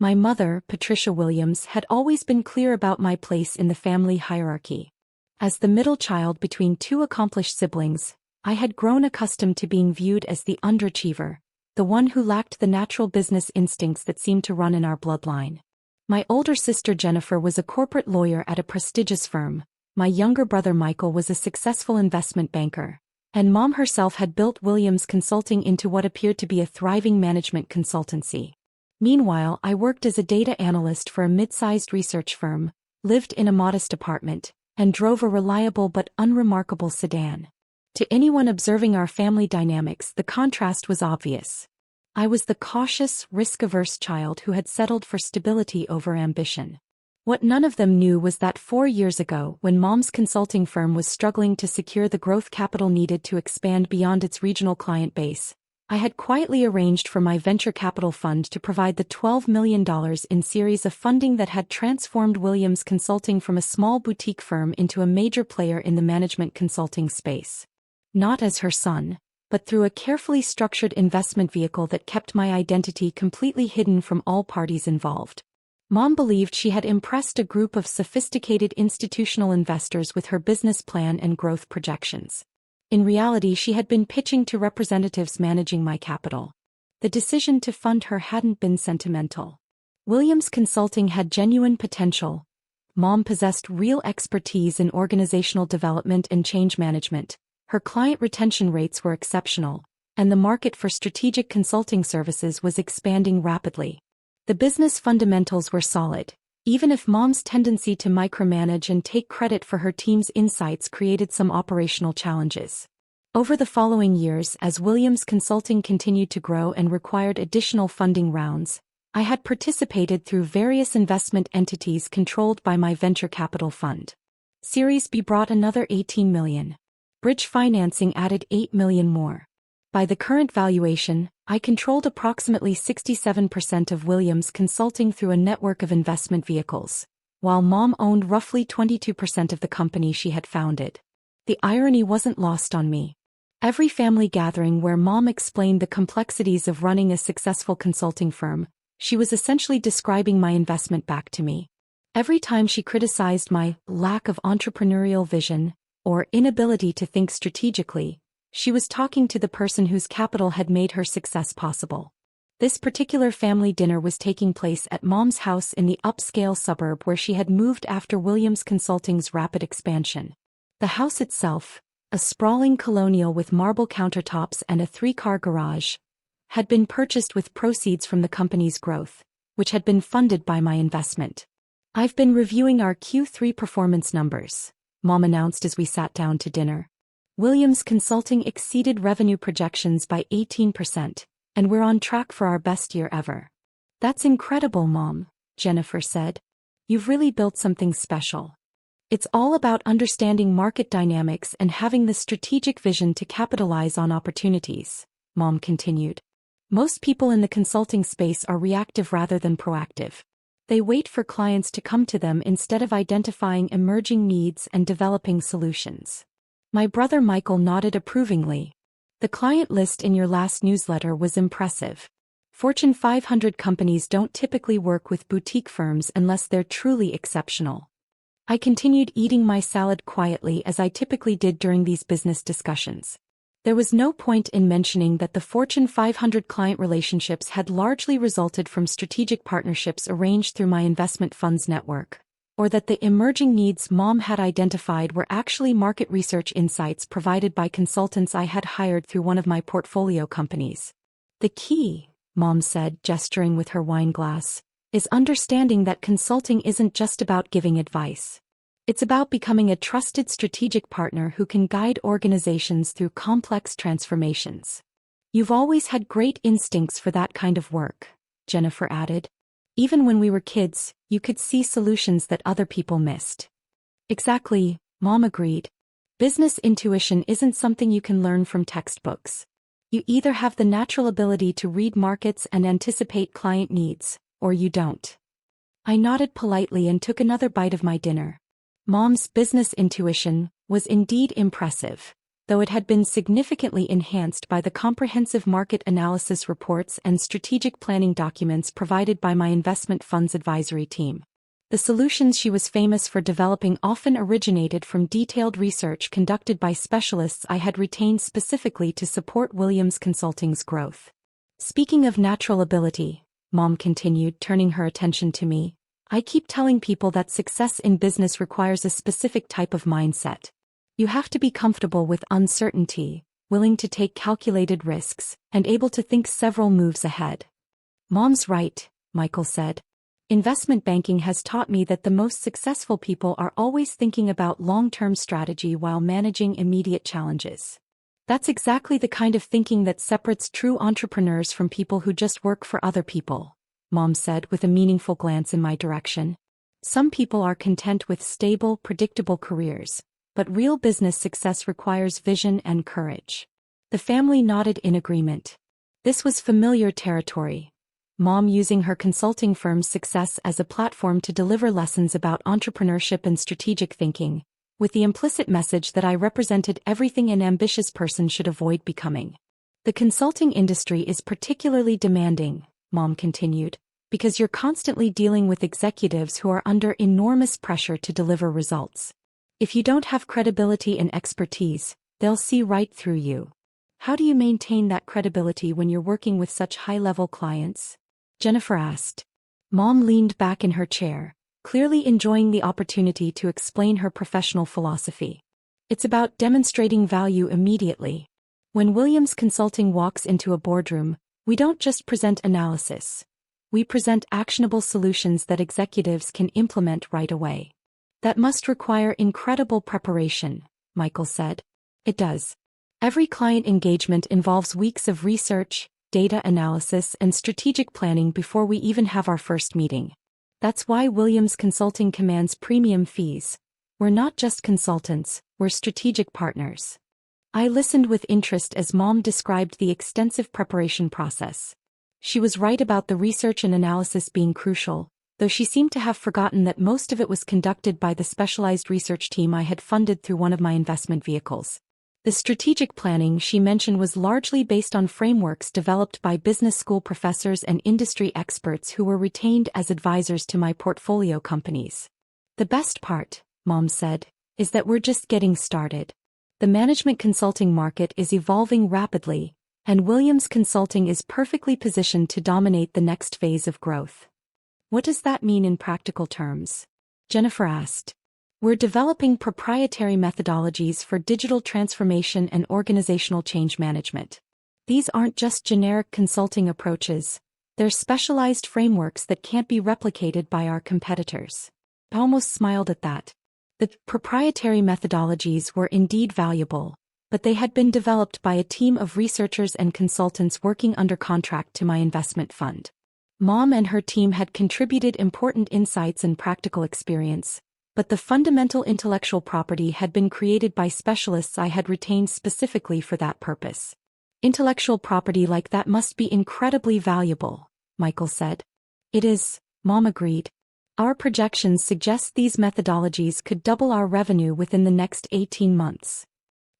My mother, Patricia Williams, had always been clear about my place in the family hierarchy. As the middle child between two accomplished siblings, I had grown accustomed to being viewed as the underachiever, the one who lacked the natural business instincts that seemed to run in our bloodline. My older sister Jennifer was a corporate lawyer at a prestigious firm, my younger brother Michael was a successful investment banker, and Mom herself had built Williams Consulting into what appeared to be a thriving management consultancy. Meanwhile, I worked as a data analyst for a mid-sized research firm, lived in a modest apartment, and drove a reliable but unremarkable sedan. To anyone observing our family dynamics, the contrast was obvious. I was the cautious, risk-averse child who had settled for stability over ambition. What none of them knew was that 4 years ago, when Mom's consulting firm was struggling to secure the growth capital needed to expand beyond its regional client base, I had quietly arranged for my venture capital fund to provide the $12 million in series of funding that had transformed Williams Consulting from a small boutique firm into a major player in the management consulting space. Not as her son, but through a carefully structured investment vehicle that kept my identity completely hidden from all parties involved. Mom believed she had impressed a group of sophisticated institutional investors with her business plan and growth projections. In reality, she had been pitching to representatives managing my capital. The decision to fund her hadn't been sentimental. Williams Consulting had genuine potential. Mom possessed real expertise in organizational development and change management. Her client retention rates were exceptional, and the market for strategic consulting services was expanding rapidly. The business fundamentals were solid, even if Mom's tendency to micromanage and take credit for her team's insights created some operational challenges. Over the following years, as Williams Consulting continued to grow and required additional funding rounds, I had participated through various investment entities controlled by my venture capital fund. Series B brought another $18 million. Bridge financing added $8 million more. By the current valuation, I controlled approximately 67% of Williams Consulting through a network of investment vehicles, while Mom owned roughly 22% of the company she had founded. The irony wasn't lost on me. Every family gathering where Mom explained the complexities of running a successful consulting firm, she was essentially describing my investment back to me. Every time she criticized my lack of entrepreneurial vision or inability to think strategically, she was talking to the person whose capital had made her success possible. This particular family dinner was taking place at Mom's house in the upscale suburb where she had moved after Williams Consulting's rapid expansion. The house itself, a sprawling colonial with marble countertops and a 3-car garage, had been purchased with proceeds from the company's growth, which had been funded by my investment. "I've been reviewing our Q3 performance numbers," Mom announced as we sat down to dinner. "Williams Consulting exceeded revenue projections by 18%, and we're on track for our best year ever." "That's incredible, Mom," Jennifer said. "You've really built something special. It's all about understanding market dynamics and having the strategic vision to capitalize on opportunities," Mom continued. "Most people in the consulting space are reactive rather than proactive. They wait for clients to come to them instead of identifying emerging needs and developing solutions." My brother Michael nodded approvingly. "The client list in your last newsletter was impressive. Fortune 500 companies don't typically work with boutique firms unless they're truly exceptional." I continued eating my salad quietly as I typically did during these business discussions. There was no point in mentioning that the Fortune 500 client relationships had largely resulted from strategic partnerships arranged through my investment fund's network, or that the emerging needs Mom had identified were actually market research insights provided by consultants I had hired through one of my portfolio companies. "The key," Mom said, gesturing with her wine glass, "is understanding that consulting isn't just about giving advice. It's about becoming a trusted strategic partner who can guide organizations through complex transformations." "You've always had great instincts for that kind of work," Jennifer added. "Even when we were kids, you could see solutions that other people missed." "Exactly," Mom agreed. "Business intuition isn't something you can learn from textbooks. You either have the natural ability to read markets and anticipate client needs, or you don't." I nodded politely and took another bite of my dinner. Mom's business intuition was indeed impressive, though it had been significantly enhanced by the comprehensive market analysis reports and strategic planning documents provided by my investment funds advisory team. The solutions she was famous for developing often originated from detailed research conducted by specialists I had retained specifically to support Williams Consulting's growth. Speaking of natural ability, Mom continued, turning her attention to me, I keep telling people that success in business requires a specific type of mindset. You have to be comfortable with uncertainty, willing to take calculated risks, and able to think several moves ahead. Mom's right, Michael said. Investment banking has taught me that the most successful people are always thinking about long-term strategy while managing immediate challenges. That's exactly the kind of thinking that separates true entrepreneurs from people who just work for other people, Mom said with a meaningful glance in my direction. Some people are content with stable, predictable careers, but real business success requires vision and courage. The family nodded in agreement. This was familiar territory. Mom using her consulting firm's success as a platform to deliver lessons about entrepreneurship and strategic thinking, with the implicit message that I represented everything an ambitious person should avoid becoming. The consulting industry is particularly demanding, Mom continued, because you're constantly dealing with executives who are under enormous pressure to deliver results. If you don't have credibility and expertise, they'll see right through you. How do you maintain that credibility when you're working with such high-level clients? Jennifer asked. Mom leaned back in her chair, clearly enjoying the opportunity to explain her professional philosophy. It's about demonstrating value immediately. When Williams Consulting walks into a boardroom, we don't just present analysis. We present actionable solutions that executives can implement right away. That must require incredible preparation, Michael said. It does. Every client engagement involves weeks of research, data analysis, and strategic planning before we even have our first meeting. That's why Williams Consulting commands premium fees. We're not just consultants, we're strategic partners. I listened with interest as Mom described the extensive preparation process. She was right about the research and analysis being crucial, though she seemed to have forgotten that most of it was conducted by the specialized research team I had funded through one of my investment vehicles. The strategic planning she mentioned was largely based on frameworks developed by business school professors and industry experts who were retained as advisors to my portfolio companies. The best part, Mom said, is that we're just getting started. The management consulting market is evolving rapidly, and Williams Consulting is perfectly positioned to dominate the next phase of growth. What does that mean in practical terms? Jennifer asked. We're developing proprietary methodologies for digital transformation and organizational change management. These aren't just generic consulting approaches, they're specialized frameworks that can't be replicated by our competitors. I almost smiled at that. The proprietary methodologies were indeed valuable, but they had been developed by a team of researchers and consultants working under contract to my investment fund. Mom and her team had contributed important insights and practical experience, but the fundamental intellectual property had been created by specialists I had retained specifically for that purpose. Intellectual property like that must be incredibly valuable, Michael said. It is, Mom agreed. Our projections suggest these methodologies could double our revenue within the next 18 months.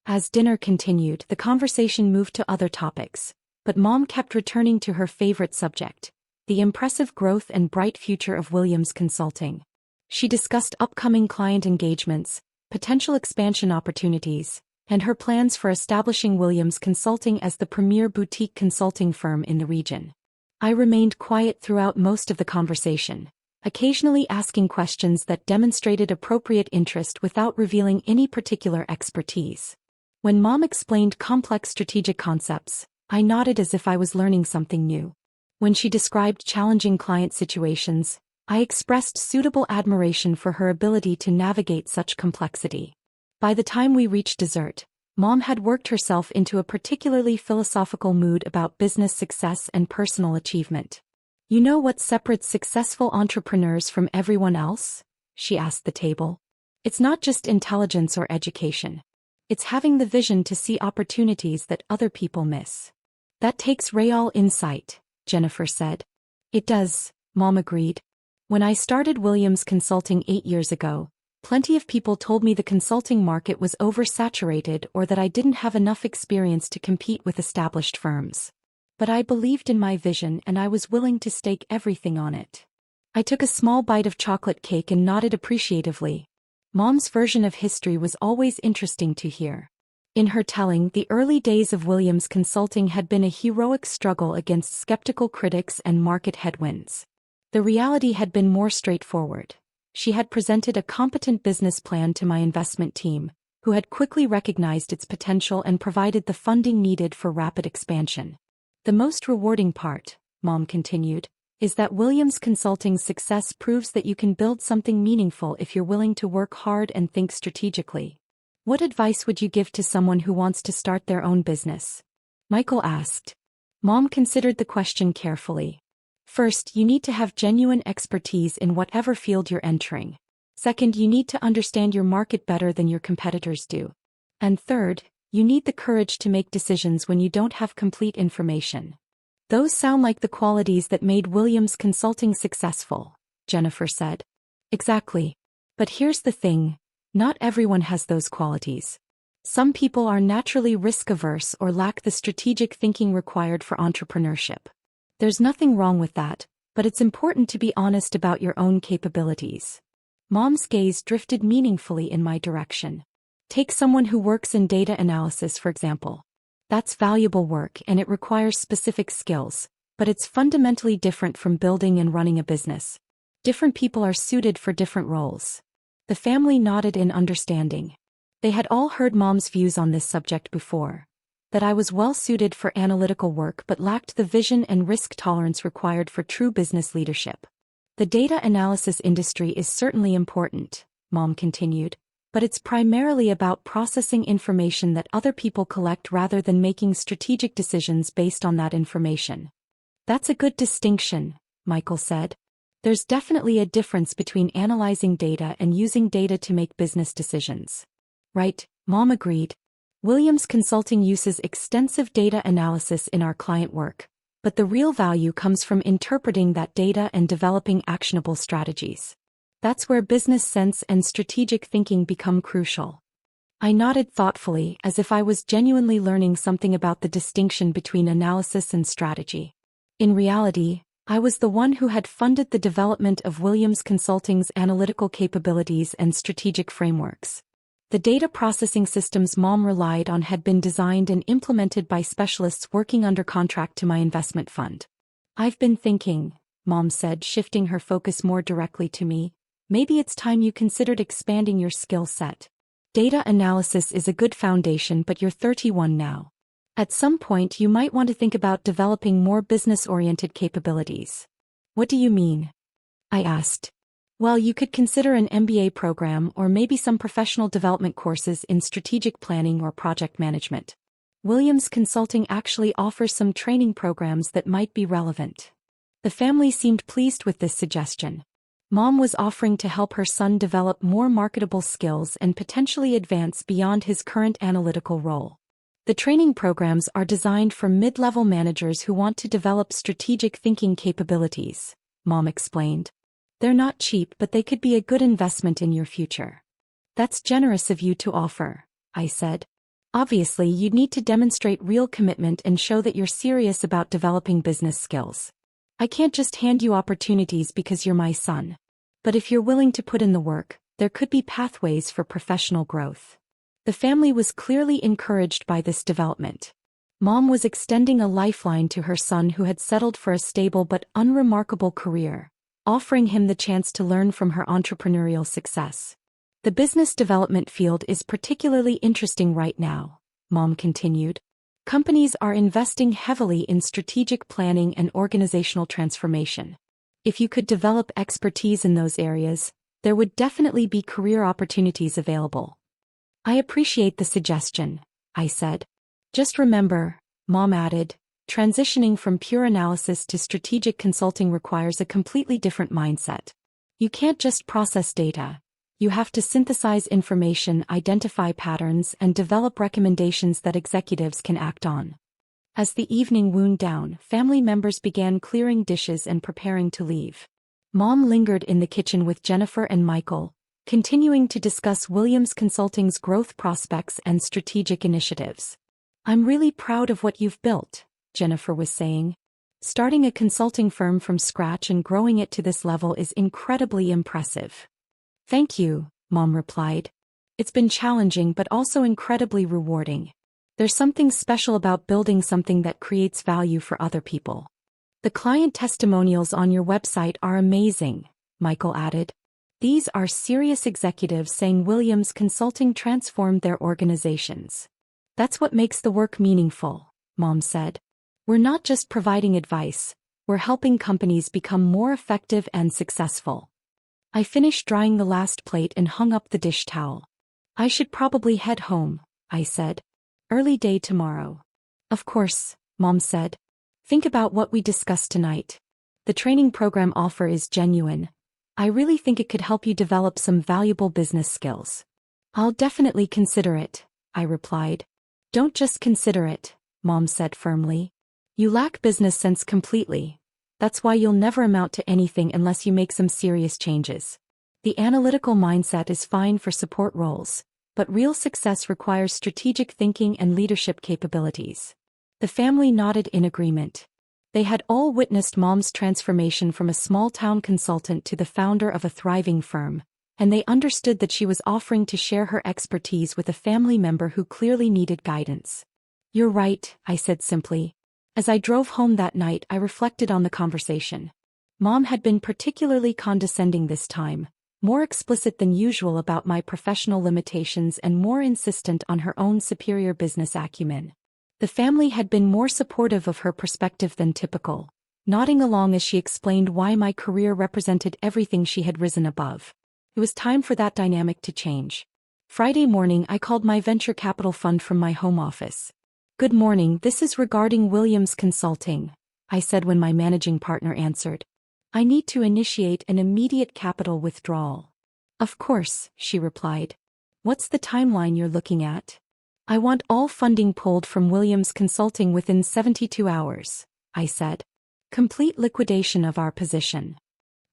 As dinner continued, the conversation moved to other topics, but Mom kept returning to her favorite subject, the impressive growth and bright future of Williams Consulting. She discussed upcoming client engagements, potential expansion opportunities, and her plans for establishing Williams Consulting as the premier boutique consulting firm in the region. I remained quiet throughout most of the conversation, occasionally asking questions that demonstrated appropriate interest without revealing any particular expertise. When Mom explained complex strategic concepts, I nodded as if I was learning something new. When she described challenging client situations, I expressed suitable admiration for her ability to navigate such complexity. By the time we reached dessert, Mom had worked herself into a particularly philosophical mood about business success and personal achievement. You know what separates successful entrepreneurs from everyone else? She asked the table. It's not just intelligence or education. It's having the vision to see opportunities that other people miss. That takes real insight, Jennifer said. It does, Mom agreed. When I started Williams Consulting 8 years ago, Plenty of people told me the consulting market was oversaturated or that I didn't have enough experience to compete with established firms. But I believed in my vision and I was willing to stake everything on it. I took a small bite of chocolate cake and nodded appreciatively. Mom's version of history was always interesting to hear. In her telling, the early days of Williams Consulting had been a heroic struggle against skeptical critics and market headwinds. The reality had been more straightforward. She had presented a competent business plan to my investment team, who had quickly recognized its potential and provided the funding needed for rapid expansion. The most rewarding part, Mom continued, is that Williams Consulting's success proves that you can build something meaningful if you're willing to work hard and think strategically. What advice would you give to someone who wants to start their own business? Michael asked. Mom considered the question carefully. First, you need to have genuine expertise in whatever field you're entering. Second, you need to understand your market better than your competitors do. And third, you need the courage to make decisions when you don't have complete information. Those sound like the qualities that made Williams Consulting successful, Jennifer said. Exactly. But here's the thing, not everyone has those qualities. Some people are naturally risk-averse or lack the strategic thinking required for entrepreneurship. There's nothing wrong with that, but it's important to be honest about your own capabilities. Mom's gaze drifted meaningfully in my direction. Take someone who works in data analysis, for example. That's valuable work and it requires specific skills, but it's fundamentally different from building and running a business. Different people are suited for different roles. The family nodded in understanding. They had all heard Mom's views on this subject before. That I was well suited for analytical work but lacked the vision and risk tolerance required for true business leadership. The data analysis industry is certainly important, Mom continued, but it's primarily about processing information that other people collect rather than making strategic decisions based on that information. That's a good distinction, Michael said. There's definitely a difference between analyzing data and using data to make business decisions. Right, Mom agreed. Williams Consulting uses extensive data analysis in our client work, but the real value comes from interpreting that data and developing actionable strategies. That's where business sense and strategic thinking become crucial. I nodded thoughtfully as if I was genuinely learning something about the distinction between analysis and strategy. In reality, I was the one who had funded the development of Williams Consulting's analytical capabilities and strategic frameworks. The data processing systems Mom relied on had been designed and implemented by specialists working under contract to my investment fund. I've been thinking, Mom said, shifting her focus more directly to me, maybe it's time you considered expanding your skill set. Data analysis is a good foundation, but you're 31 now. At some point you might want to think about developing more business-oriented capabilities. What do you mean? I asked. Well, you could consider an MBA program or maybe some professional development courses in strategic planning or project management. Williams Consulting actually offers some training programs that might be relevant. The family seemed pleased with this suggestion. Mom was offering to help her son develop more marketable skills and potentially advance beyond his current analytical role. The training programs are designed for mid-level managers who want to develop strategic thinking capabilities, Mom explained. They're not cheap, but they could be a good investment in your future. That's generous of you to offer, I said. Obviously, you'd need to demonstrate real commitment and show that you're serious about developing business skills. I can't just hand you opportunities because you're my son. But if you're willing to put in the work, there could be pathways for professional growth. The family was clearly encouraged by this development. Mom was extending a lifeline to her son who had settled for a stable but unremarkable career, offering him the chance to learn from her entrepreneurial success. The business development field is particularly interesting right now, Mom continued. Companies are investing heavily in strategic planning and organizational transformation. If you could develop expertise in those areas, there would definitely be career opportunities available. I appreciate the suggestion, I said. Just remember, Mom added, transitioning from pure analysis to strategic consulting requires a completely different mindset. You can't just process data. You have to synthesize information, identify patterns, and develop recommendations that executives can act on. As the evening wound down, family members began clearing dishes and preparing to leave. Mom lingered in the kitchen with Jennifer and Michael, continuing to discuss Williams Consulting's growth prospects and strategic initiatives. "I'm really proud of what you've built," Jennifer was saying. "Starting a consulting firm from scratch and growing it to this level is incredibly impressive." "Thank you," Mom replied. "It's been challenging but also incredibly rewarding. There's something special about building something that creates value for other people." "The client testimonials on your website are amazing," Michael added. "These are serious executives saying Williams Consulting transformed their organizations." "That's what makes the work meaningful," Mom said. "We're not just providing advice, we're helping companies become more effective and successful." I finished drying the last plate and hung up the dish towel. "I should probably head home," I said. "Early day tomorrow." "Of course," Mom said. "Think about what we discussed tonight. The training program offer is genuine. I really think it could help you develop some valuable business skills." "I'll definitely consider it," I replied. "Don't just consider it," Mom said firmly. "You lack business sense completely. That's why you'll never amount to anything unless you make some serious changes. The analytical mindset is fine for support roles, but real success requires strategic thinking and leadership capabilities." The family nodded in agreement. They had all witnessed Mom's transformation from a small-town consultant to the founder of a thriving firm, and they understood that she was offering to share her expertise with a family member who clearly needed guidance. "You're right," I said simply. As I drove home that night, I reflected on the conversation. Mom had been particularly condescending this time, more explicit than usual about my professional limitations and more insistent on her own superior business acumen. The family had been more supportive of her perspective than typical, nodding along as she explained why my career represented everything she had risen above. It was time for that dynamic to change. Friday morning, I called my venture capital fund from my home office. "Good morning, this is regarding Williams Consulting," I said when my managing partner answered. "I need to initiate an immediate capital withdrawal." "Of course," she replied. "What's the timeline you're looking at?" "I want all funding pulled from Williams Consulting within 72 hours, I said. "Complete liquidation of our position."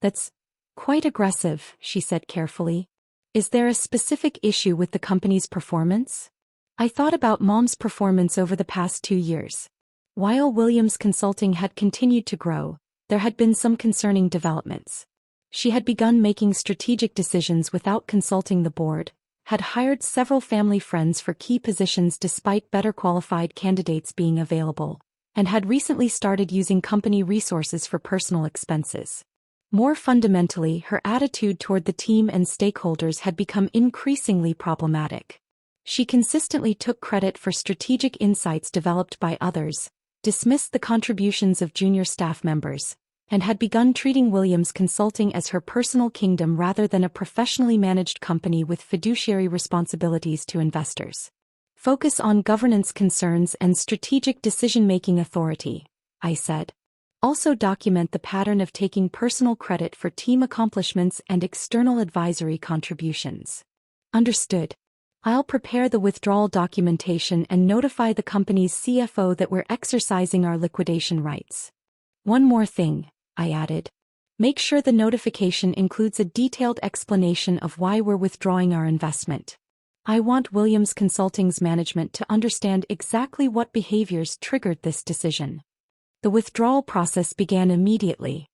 "That's quite aggressive," she said carefully. "Is there a specific issue with the company's performance?" I thought about Mom's performance over the past 2 years. While Williams Consulting had continued to grow, there had been some concerning developments. She had begun making strategic decisions without consulting the board, had hired several family friends for key positions despite better qualified candidates being available, and had recently started using company resources for personal expenses. More fundamentally, her attitude toward the team and stakeholders had become increasingly problematic. She consistently took credit for strategic insights developed by others, dismissed the contributions of junior staff members, and had begun treating Williams Consulting as her personal kingdom rather than a professionally managed company with fiduciary responsibilities to investors. "Focus on governance concerns and strategic decision-making authority," I said. "Also document the pattern of taking personal credit for team accomplishments and external advisory contributions." "Understood. I'll prepare the withdrawal documentation and notify the company's CFO that we're exercising our liquidation rights. One more thing," I added. "Make sure the notification includes a detailed explanation of why we're withdrawing our investment. I want Williams Consulting's management to understand exactly what behaviors triggered this decision." The withdrawal process began immediately.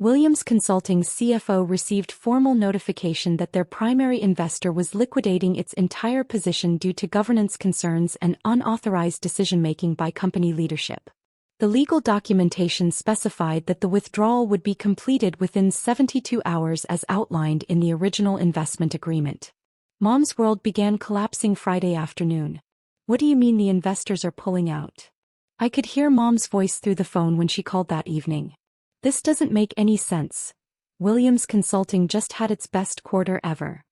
Williams Consulting's CFO received formal notification that their primary investor was liquidating its entire position due to governance concerns and unauthorized decision-making by company leadership. The legal documentation specified that the withdrawal would be completed within 72 hours as outlined in the original investment agreement. Mom's world began collapsing Friday afternoon. "What do you mean the investors are pulling out?" I could hear Mom's voice through the phone when she called that evening. "This doesn't make any sense. Williams Consulting just had its best quarter ever."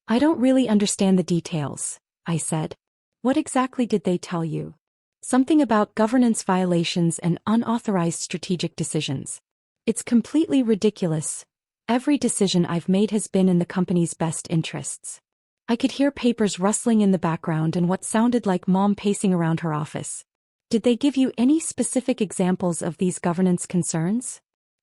"I don't really understand the details," I said. "What exactly did they tell you?" "Something about governance violations and unauthorized strategic decisions. It's completely ridiculous. Every decision I've made has been in the company's best interests." I could hear papers rustling in the background and what sounded like Mom pacing around her office. "Did they give you any specific examples of these governance concerns?"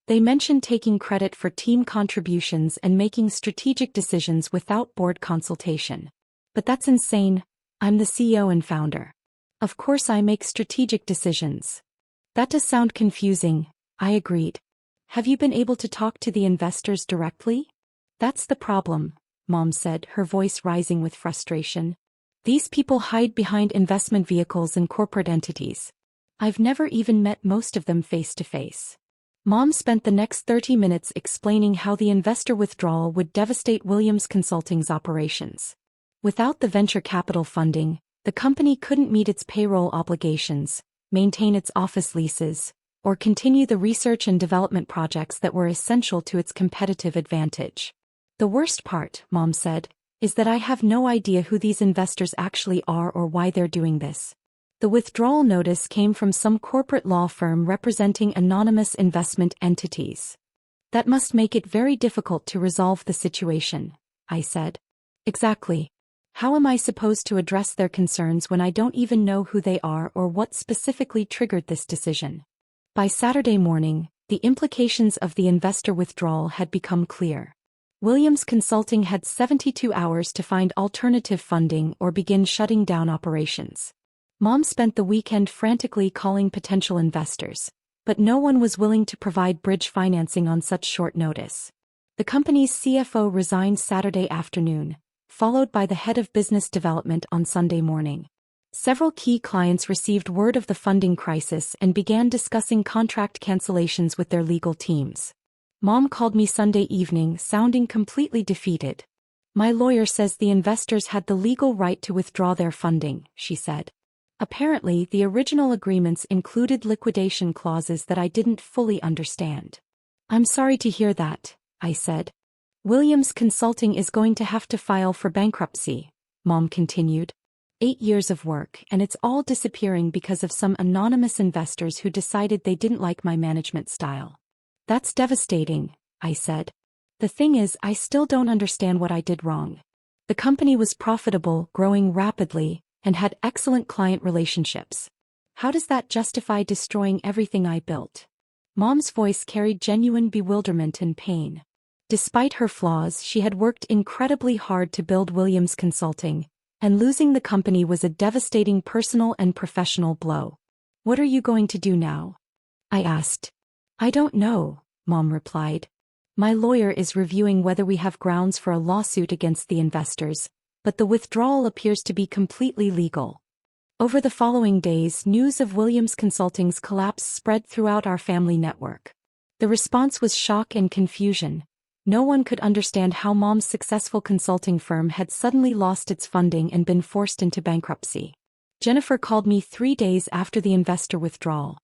They mentioned taking credit for team contributions and making strategic decisions without board consultation. But that's insane. I'm the CEO and founder. Of course I make strategic decisions. That does sound confusing, I agreed. Have you been able to talk to the investors directly? That's the problem, Mom said, her voice rising with frustration. These people hide behind investment vehicles and corporate entities. I've never even met most of them face to face. Mom spent the next 30 minutes explaining how the investor withdrawal would devastate Williams Consulting's operations. Without the venture capital funding, the company couldn't meet its payroll obligations, maintain its office leases, or continue the research and development projects that were essential to its competitive advantage. The worst part, Mom said, is that I have no idea who these investors actually are or why they're doing this. The withdrawal notice came from some corporate law firm representing anonymous investment entities. That must make it very difficult to resolve the situation, I said. Exactly. How am I supposed to address their concerns when I don't even know who they are or what specifically triggered this decision? By Saturday morning, the implications of the investor withdrawal had become clear. Williams Consulting had 72 hours to find alternative funding or begin shutting down operations. Mom spent the weekend frantically calling potential investors, but no one was willing to provide bridge financing on such short notice. The company's CFO resigned Saturday afternoon, followed by the head of business development on Sunday morning. Several key clients received word of the funding crisis and began discussing contract cancellations with their legal teams. Mom called me Sunday evening, sounding completely defeated. My lawyer says the investors had the legal right to withdraw their funding, she said. Apparently, the original agreements included liquidation clauses that I didn't fully understand. I'm sorry to hear that, I said. Williams Consulting is going to have to file for bankruptcy, Mom continued. 8 years of work and it's all disappearing because of some anonymous investors who decided they didn't like my management style. That's devastating, I said. The thing is, I still don't understand what I did wrong. The company was profitable, growing rapidly, and had excellent client relationships. How does that justify destroying everything I built? Mom's voice carried genuine bewilderment and pain. Despite her flaws, she had worked incredibly hard to build Williams Consulting, and losing the company was a devastating personal and professional blow. What are you going to do now? I asked. I don't know, Mom replied. My lawyer is reviewing whether we have grounds for a lawsuit against the investors, but the withdrawal appears to be completely legal. Over the following days, news of Williams Consulting's collapse spread throughout our family network. The response was shock and confusion. No one could understand how Mom's successful consulting firm had suddenly lost its funding and been forced into bankruptcy. Jennifer called me 3 days after the investor withdrawal.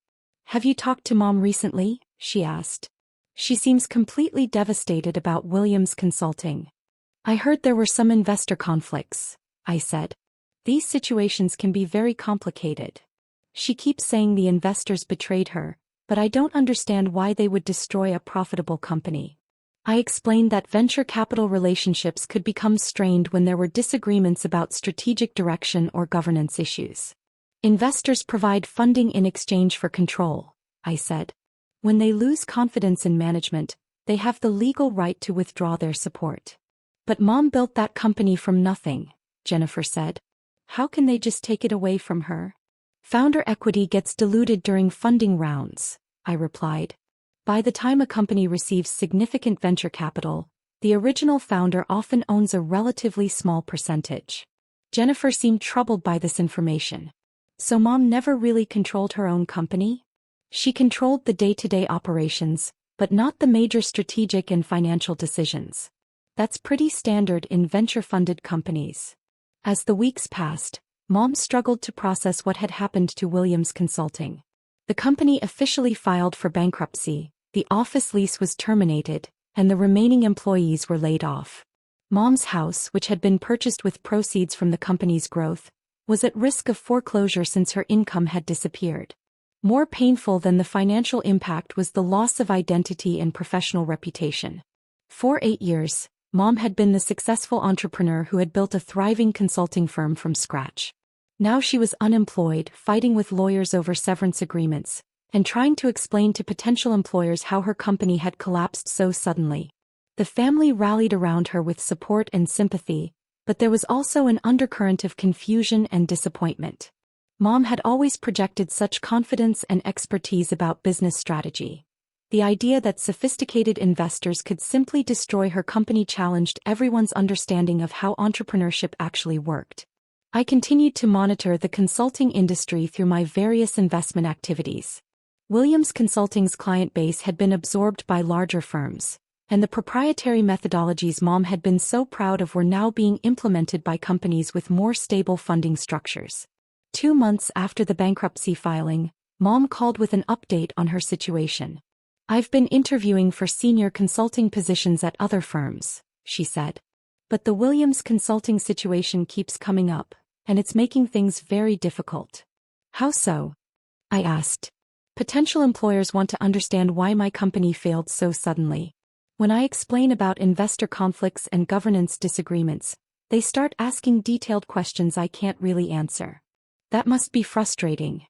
Have you talked to Mom recently? She asked. She seems completely devastated about Williams Consulting. I heard there were some investor conflicts, I said. These situations can be very complicated. She keeps saying the investors betrayed her, but I don't understand why they would destroy a profitable company. I explained that venture capital relationships could become strained when there were disagreements about strategic direction or governance issues. Investors provide funding in exchange for control, I said. When they lose confidence in management, they have the legal right to withdraw their support. But Mom built that company from nothing, Jennifer said. How can they just take it away from her? Founder equity gets diluted during funding rounds, I replied. By the time a company receives significant venture capital, the original founder often owns a relatively small percentage. Jennifer seemed troubled by this information. So Mom never really controlled her own company? She controlled the day-to-day operations, but not the major strategic and financial decisions. That's pretty standard in venture-funded companies. As the weeks passed, Mom struggled to process what had happened to Williams Consulting. The company officially filed for bankruptcy, the office lease was terminated, and the remaining employees were laid off. Mom's house, which had been purchased with proceeds from the company's growth, was at risk of foreclosure since her income had disappeared. More painful than the financial impact was the loss of identity and professional reputation. For 8 years, Mom had been the successful entrepreneur who had built a thriving consulting firm from scratch. Now she was unemployed, fighting with lawyers over severance agreements, and trying to explain to potential employers how her company had collapsed so suddenly. The family rallied around her with support and sympathy, but there was also an undercurrent of confusion and disappointment. Mom had always projected such confidence and expertise about business strategy. The idea that sophisticated investors could simply destroy her company challenged everyone's understanding of how entrepreneurship actually worked. I continued to monitor the consulting industry through my various investment activities. Williams Consulting's client base had been absorbed by larger firms, and the proprietary methodologies Mom had been so proud of were now being implemented by companies with more stable funding structures. 2 months after the bankruptcy filing, Mom called with an update on her situation. "I've been interviewing for senior consulting positions at other firms," she said. "But the Williams Consulting situation keeps coming up, and it's making things very difficult." "How so?" I asked. "Potential employers want to understand why my company failed so suddenly. When I explain about investor conflicts and governance disagreements, they start asking detailed questions I can't really answer. That must be frustrating.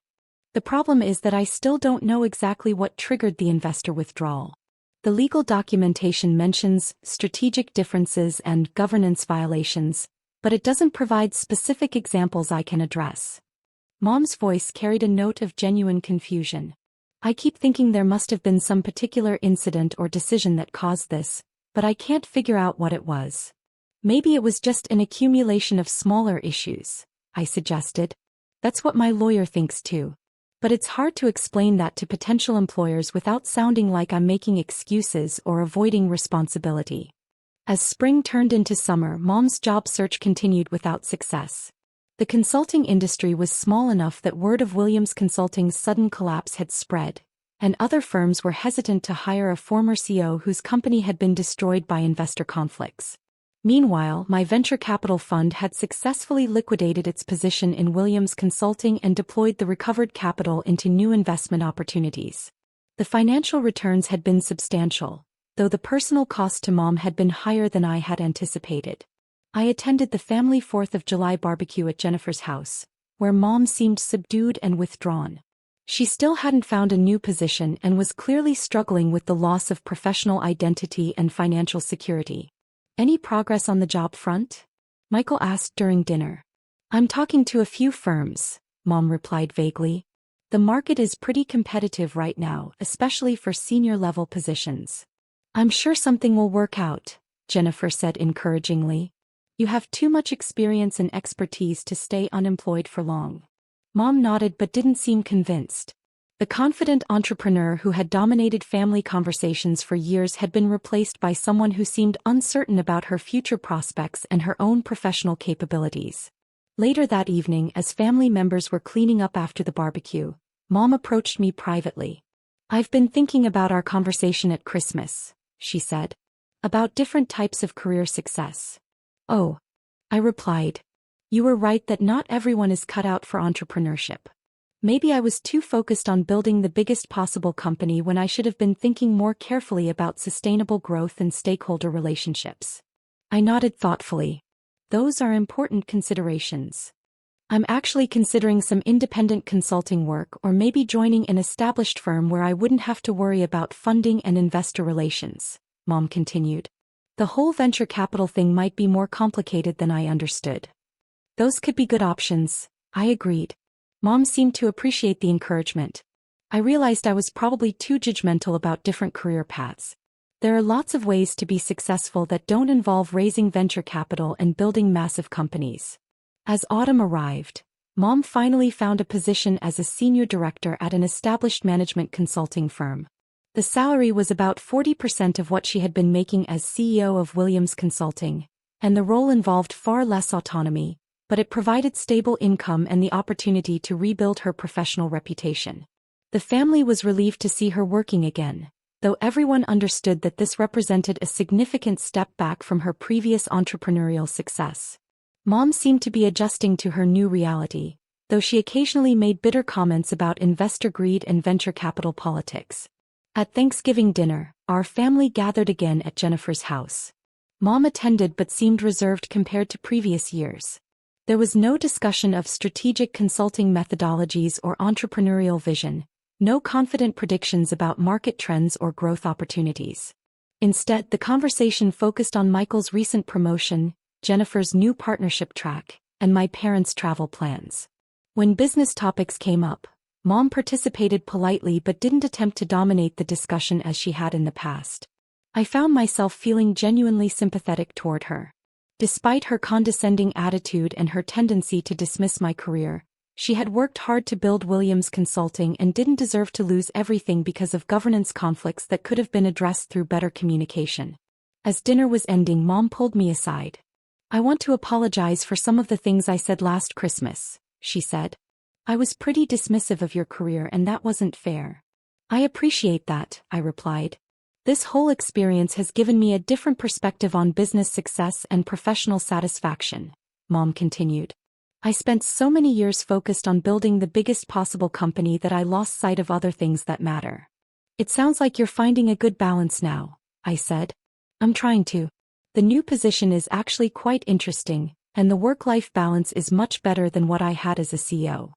The problem is that I still don't know exactly what triggered the investor withdrawal. The legal documentation mentions strategic differences and governance violations, but it doesn't provide specific examples I can address." Mom's voice carried a note of genuine confusion. "I keep thinking there must have been some particular incident or decision that caused this, but I can't figure out what it was. Maybe it was just an accumulation of smaller issues," I suggested. "That's what my lawyer thinks too. But it's hard to explain that to potential employers without sounding like I'm making excuses or avoiding responsibility." As spring turned into summer, Mom's job search continued without success. The consulting industry was small enough that word of Williams Consulting's sudden collapse had spread, and other firms were hesitant to hire a former CEO whose company had been destroyed by investor conflicts. Meanwhile, my venture capital fund had successfully liquidated its position in Williams Consulting and deployed the recovered capital into new investment opportunities. The financial returns had been substantial, though the personal cost to Mom had been higher than I had anticipated. I attended the family 4th of July barbecue at Jennifer's house, where Mom seemed subdued and withdrawn. She still hadn't found a new position and was clearly struggling with the loss of professional identity and financial security. "Any progress on the job front?" Michael asked during dinner. "I'm talking to a few firms," Mom replied vaguely. "The market is pretty competitive right now, especially for senior-level positions." "I'm sure something will work out," Jennifer said encouragingly. "You have too much experience and expertise to stay unemployed for long." Mom nodded but didn't seem convinced. The confident entrepreneur who had dominated family conversations for years had been replaced by someone who seemed uncertain about her future prospects and her own professional capabilities. Later that evening, as family members were cleaning up after the barbecue, Mom approached me privately. "I've been thinking about our conversation at Christmas," she said. "About different types of career success." "Oh," I replied. "You were right that not everyone is cut out for entrepreneurship. Maybe I was too focused on building the biggest possible company when I should have been thinking more carefully about sustainable growth and stakeholder relationships." I nodded thoughtfully. "Those are important considerations. I'm actually considering some independent consulting work or maybe joining an established firm where I wouldn't have to worry about funding and investor relations," Mom continued. "The whole venture capital thing might be more complicated than I understood." "Those could be good options," I agreed. Mom seemed to appreciate the encouragement. I realized I was probably too judgmental about different career paths. There are lots of ways to be successful that don't involve raising venture capital and building massive companies. As autumn arrived, Mom finally found a position as a senior director at an established management consulting firm. The salary was about 40% of what she had been making as CEO of Williams Consulting, and the role involved far less autonomy, but it provided stable income and the opportunity to rebuild her professional reputation. The family was relieved to see her working again, though everyone understood that this represented a significant step back from her previous entrepreneurial success. Mom seemed to be adjusting to her new reality, though she occasionally made bitter comments about investor greed and venture capital politics. At Thanksgiving dinner, our family gathered again at Jennifer's house. Mom attended but seemed reserved compared to previous years. There was no discussion of strategic consulting methodologies or entrepreneurial vision, No confident predictions about market trends or growth opportunities. Instead, the conversation focused on Michael's recent promotion, Jennifer's new partnership track, and my parents' travel plans. When business topics came up, Mom participated politely but didn't attempt to dominate the discussion as she had in the past. I found myself feeling genuinely sympathetic toward her. Despite her condescending attitude and her tendency to dismiss my career, she had worked hard to build Williams Consulting and didn't deserve to lose everything because of governance conflicts that could have been addressed through better communication. As dinner was ending, Mom pulled me aside. "I want to apologize for some of the things I said last Christmas," she said. "I was pretty dismissive of your career and that wasn't fair." "I appreciate that," I replied. "This whole experience has given me a different perspective on business success and professional satisfaction," Mom continued. "I spent so many years focused on building the biggest possible company that I lost sight of other things that matter." "It sounds like you're finding a good balance now," I said. "I'm trying to. The new position is actually quite interesting, and the work-life balance is much better than what I had as a CEO."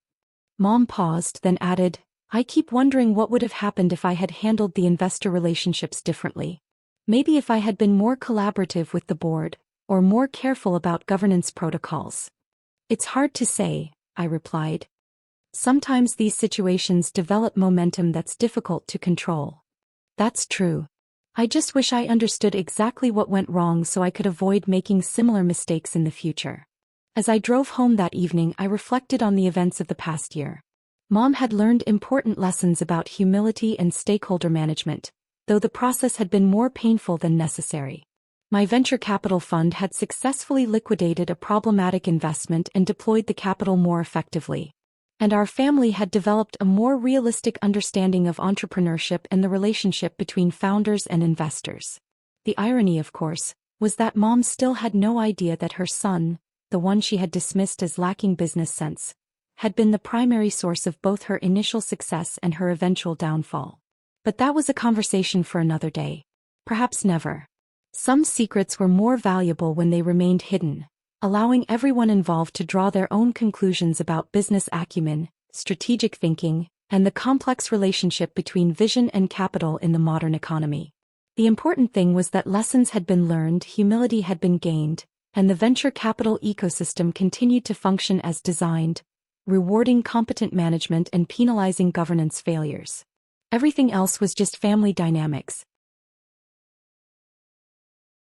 Mom paused, then added, "I keep wondering what would have happened if I had handled the investor relationships differently. Maybe if I had been more collaborative with the board, or more careful about governance protocols." "It's hard to say," I replied. "Sometimes these situations develop momentum that's difficult to control." "That's true. I just wish I understood exactly what went wrong so I could avoid making similar mistakes in the future." As I drove home that evening, I reflected on the events of the past year. Mom had learned important lessons about humility and stakeholder management, though the process had been more painful than necessary. My venture capital fund had successfully liquidated a problematic investment and deployed the capital more effectively. And our family had developed a more realistic understanding of entrepreneurship and the relationship between founders and investors. The irony, of course, was that Mom still had no idea that her son, the one she had dismissed as lacking business sense, had been the primary source of both her initial success and her eventual downfall. But that was a conversation for another day. Perhaps never. Some secrets were more valuable when they remained hidden, allowing everyone involved to draw their own conclusions about business acumen, strategic thinking, and the complex relationship between vision and capital in the modern economy. The important thing was that lessons had been learned, humility had been gained, and the venture capital ecosystem continued to function as designed, rewarding competent management and penalizing governance failures. Everything else was just family dynamics,